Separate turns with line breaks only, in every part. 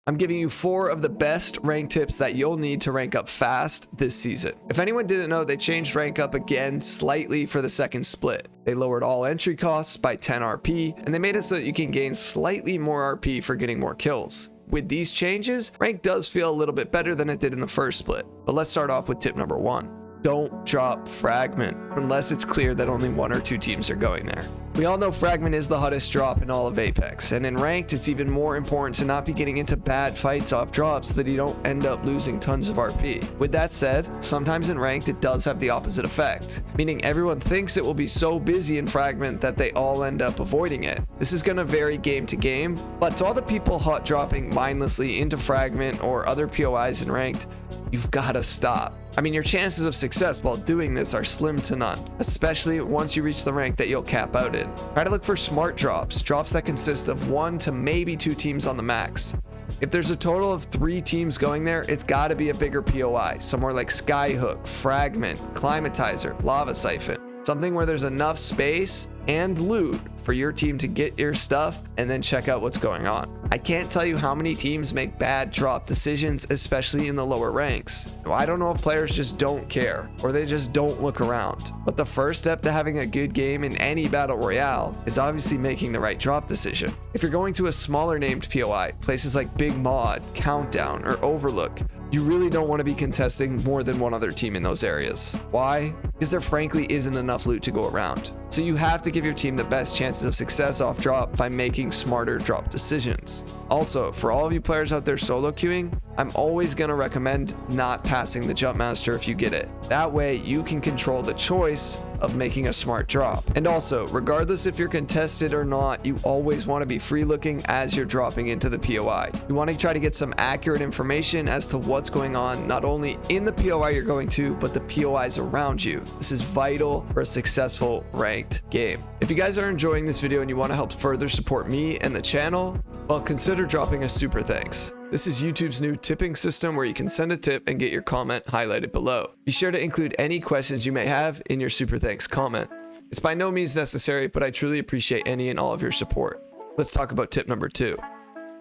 I'm giving you 4 of the best rank tips that you'll need to rank up fast this season. If anyone didn't know, they changed rank up again slightly for the second split. They lowered all entry costs by 10 RP, and they made it so that you can gain slightly more RP for getting more kills. With these changes, rank does feel a little bit better than it did in the first split. But let's start off with tip number 1. Don't drop Fragment unless it's clear that only 1 or 2 teams are going there. We all know Fragment is the hottest drop in all of Apex, and in Ranked it's even more important to not be getting into bad fights off drops so that you don't end up losing tons of RP. With that said, sometimes in Ranked it does have the opposite effect, meaning everyone thinks it will be so busy in Fragment that they all end up avoiding it. This is going to vary game to game, but to all the people hot dropping mindlessly into Fragment or other POIs in Ranked, you've got to stop. I mean, your chances of success while doing this are slim to none, especially once you reach the rank that you'll cap out in. Try to look for smart drops that consist of 1 to maybe 2 teams on the max. If there's a total of 3 teams going there, it's got to be a bigger POI, somewhere like Skyhook, Fragment, Climatizer, Lava Siphon. Something where there's enough space and loot for your team to get your stuff and then check out what's going on. I can't tell you how many teams make bad drop decisions, especially in the lower ranks. I don't know if players just don't care or they just don't look around. But the first step to having a good game in any battle royale is obviously making the right drop decision. If you're going to a smaller named POI, places like Big Mod, Countdown, or Overlook, you really don't want to be contesting more than 1 other team in those areas. Why? Because there frankly isn't enough loot to go around. So you have to give your team the best chances of success off drop by making smarter drop decisions. Also, for all of you players out there solo queuing, I'm always going to recommend not passing the jump master if you get it. That way you can control the choice of making a smart drop. And also, regardless if you're contested or not, you always want to be free looking as you're dropping into the POI. You want to try to get some accurate information as to what's going on, not only in the POI you're going to, but the POIs around you. This is vital for a successful ranked game. If you guys are enjoying this video and you want to help further support me and the channel, well, consider dropping a super thanks. This is YouTube's new tipping system where you can send a tip and get your comment highlighted below. Be sure to include any questions you may have in your super thanks comment. It's by no means necessary, but I truly appreciate any and all of your support. Let's talk about tip number 2.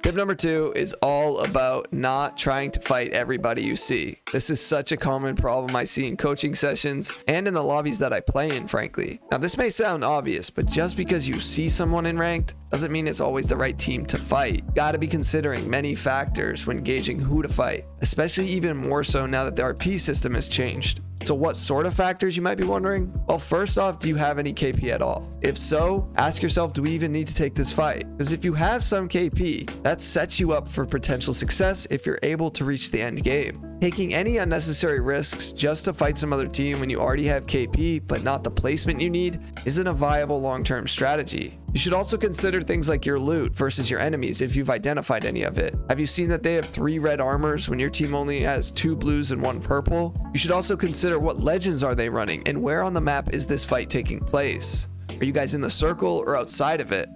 Tip number 2 is all about not trying to fight everybody you see. This is such a common problem I see in coaching sessions and in the lobbies that I play in, frankly. Now, this may sound obvious, but just because you see someone in ranked doesn't mean it's always the right team to fight. Gotta be considering many factors when gauging who to fight, especially even more so now that the RP system has changed. So what sort of factors, you might be wondering? Well, first off, do you have any KP at all? If so, ask yourself, do we even need to take this fight? Because if you have some KP, that sets you up for potential success if you're able to reach the end game. Taking any unnecessary risks just to fight some other team when you already have KP but not the placement you need isn't a viable long-term strategy. You should also consider things like your loot versus your enemies if you've identified any of it. Have you seen that they have 3 red armors when your team only has 2 blues and 1 purple? You should also consider what legends are they running and where on the map is this fight taking place? Are you guys in the circle or outside of it?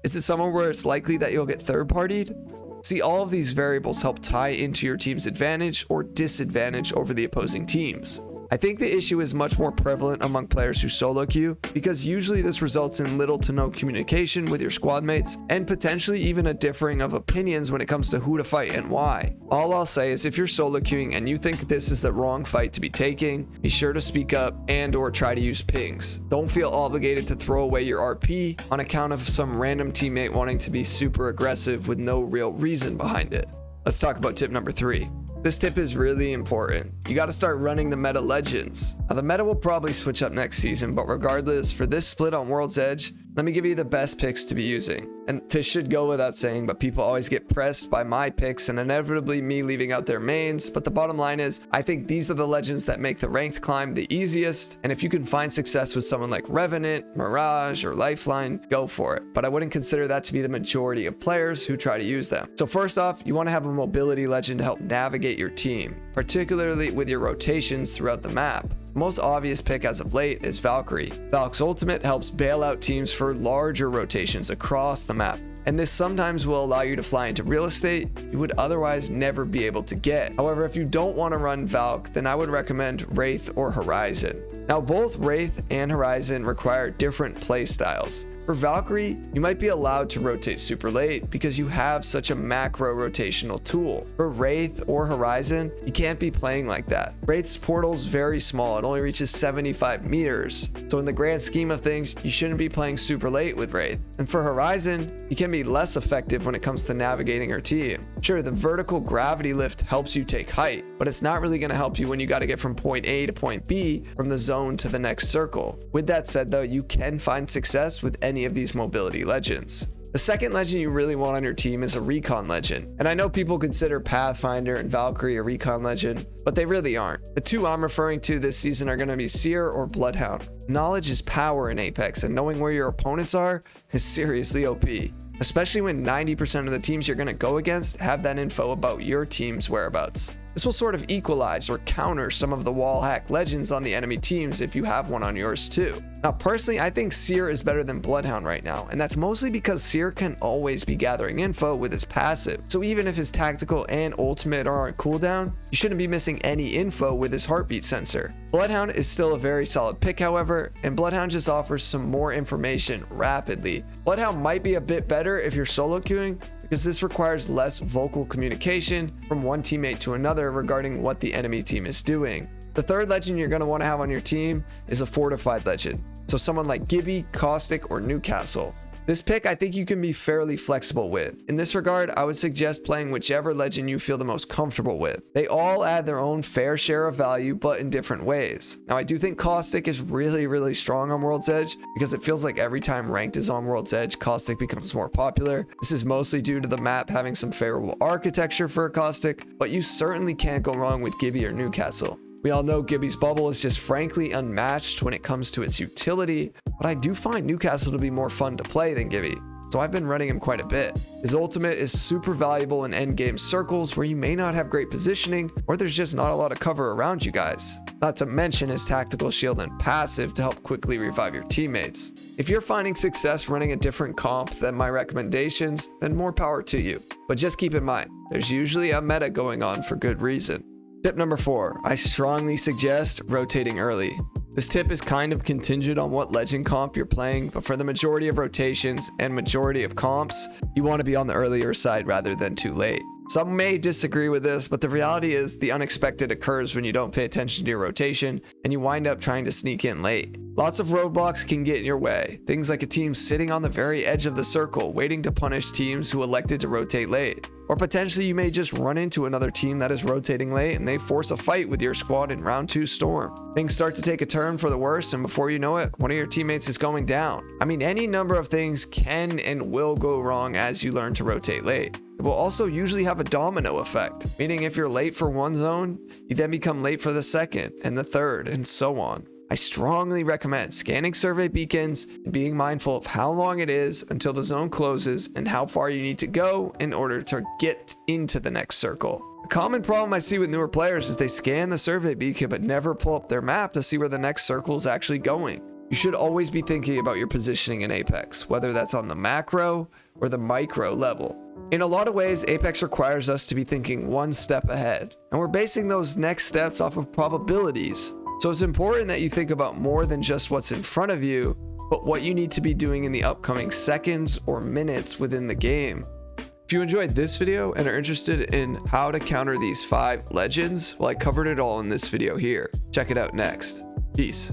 Is it somewhere where it's likely that you'll get third-partied? See, all of these variables help tie into your team's advantage or disadvantage over the opposing teams. I think the issue is much more prevalent among players who solo queue because usually this results in little to no communication with your squad mates and potentially even a differing of opinions when it comes to who to fight and why. All I'll say is if you're solo queuing and you think this is the wrong fight to be taking, be sure to speak up and or try to use pings. Don't feel obligated to throw away your RP on account of some random teammate wanting to be super aggressive with no real reason behind it. Let's talk about tip number 3. This tip is really important. You got to start running the meta legends. Now, the meta will probably switch up next season, but regardless, for this split on World's Edge, let me give you the best picks to be using. And this should go without saying, but people always get pressed by my picks and inevitably me leaving out their mains. But the bottom line is, I think these are the legends that make the ranked climb the easiest. And if you can find success with someone like Revenant, Mirage, or Lifeline, go for it. But I wouldn't consider that to be the majority of players who try to use them. So first off, you want to have a mobility legend to help navigate your team, particularly with your rotations throughout the map. The most obvious pick as of late is Valkyrie. Valk's ultimate helps bail out teams for larger rotations across the map, and this sometimes will allow you to fly into real estate you would otherwise never be able to get. However, if you don't want to run Valk, then I would recommend Wraith or Horizon. Now, both Wraith and Horizon require different play styles. For Valkyrie, you might be allowed to rotate super late because you have such a macro rotational tool. For Wraith or Horizon, you can't be playing like that. Wraith's portal's very small, it only reaches 75 meters. So in the grand scheme of things, you shouldn't be playing super late with Wraith. And for Horizon, you can be less effective when it comes to navigating her team. Sure, the vertical gravity lift helps you take height, but it's not really going to help you when you got to get from point A to point B from the zone to the next circle. With that said though, you can find success with any of these mobility legends. The second legend you really want on your team is a recon legend. And I know people consider Pathfinder and Valkyrie a recon legend, but they really aren't. The two I'm referring to this season are going to be Seer or Bloodhound. Knowledge is power in Apex, and knowing where your opponents are is seriously OP. Especially when 90% of the teams you're going to go against have that info about your team's whereabouts. This will sort of equalize or counter some of the wall hack legends on the enemy teams if you have one on yours too. Now personally, I think Seer is better than Bloodhound right now, and that's mostly because Seer can always be gathering info with his passive. So even if his tactical and ultimate are on cooldown, you shouldn't be missing any info with his heartbeat sensor. Bloodhound is still a very solid pick however, and Bloodhound just offers some more information rapidly. Bloodhound might be a bit better if you're solo queuing, because this requires less vocal communication from one teammate to another regarding what the enemy team is doing. The third legend you're going to want to have on your team is a fortified legend, so someone like Gibby, Caustic, or Newcastle. This pick I think you can be fairly flexible with. In this regard, I would suggest playing whichever legend you feel the most comfortable with. They all add their own fair share of value, but in different ways. Now I do think Caustic is really strong on World's Edge, because it feels like every time Ranked is on World's Edge, Caustic becomes more popular. This is mostly due to the map having some favorable architecture for a Caustic, but you certainly can't go wrong with Gibby or Newcastle. We all know Gibby's bubble is just frankly unmatched when it comes to its utility, but I do find Newcastle to be more fun to play than Gibby, so I've been running him quite a bit. His ultimate is super valuable in endgame circles where you may not have great positioning or there's just not a lot of cover around you guys. Not to mention his tactical shield and passive to help quickly revive your teammates. If you're finding success running a different comp than my recommendations, then more power to you. But just keep in mind, there's usually a meta going on for good reason. Tip number 4, I strongly suggest rotating early. This tip is kind of contingent on what legend comp you're playing, but for the majority of rotations and majority of comps, you want to be on the earlier side rather than too late. Some may disagree with this, but the reality is the unexpected occurs when you don't pay attention to your rotation and you wind up trying to sneak in late. Lots of roadblocks can get in your way. Things like a team sitting on the very edge of the circle waiting to punish teams who elected to rotate late. Or potentially you may just run into another team that is rotating late and they force a fight with your squad in round 2 storm. Things start to take a turn for the worse, and before you know it, one of your teammates is going down. I mean, any number of things can and will go wrong as you learn to rotate late. It will also usually have a domino effect, meaning if you're late for one zone, you then become late for the second and the third and so on. I strongly recommend scanning survey beacons and being mindful of how long it is until the zone closes and how far you need to go in order to get into the next circle. A common problem I see with newer players is they scan the survey beacon but never pull up their map to see where the next circle is actually going. You should always be thinking about your positioning in Apex, whether that's on the macro or the micro level. In a lot of ways, Apex requires us to be thinking one step ahead, and we're basing those next steps off of probabilities. So it's important that you think about more than just what's in front of you, but what you need to be doing in the upcoming seconds or minutes within the game. If you enjoyed this video and are interested in how to counter these 5 legends, well, I covered it all in this video here. Check it out next. Peace.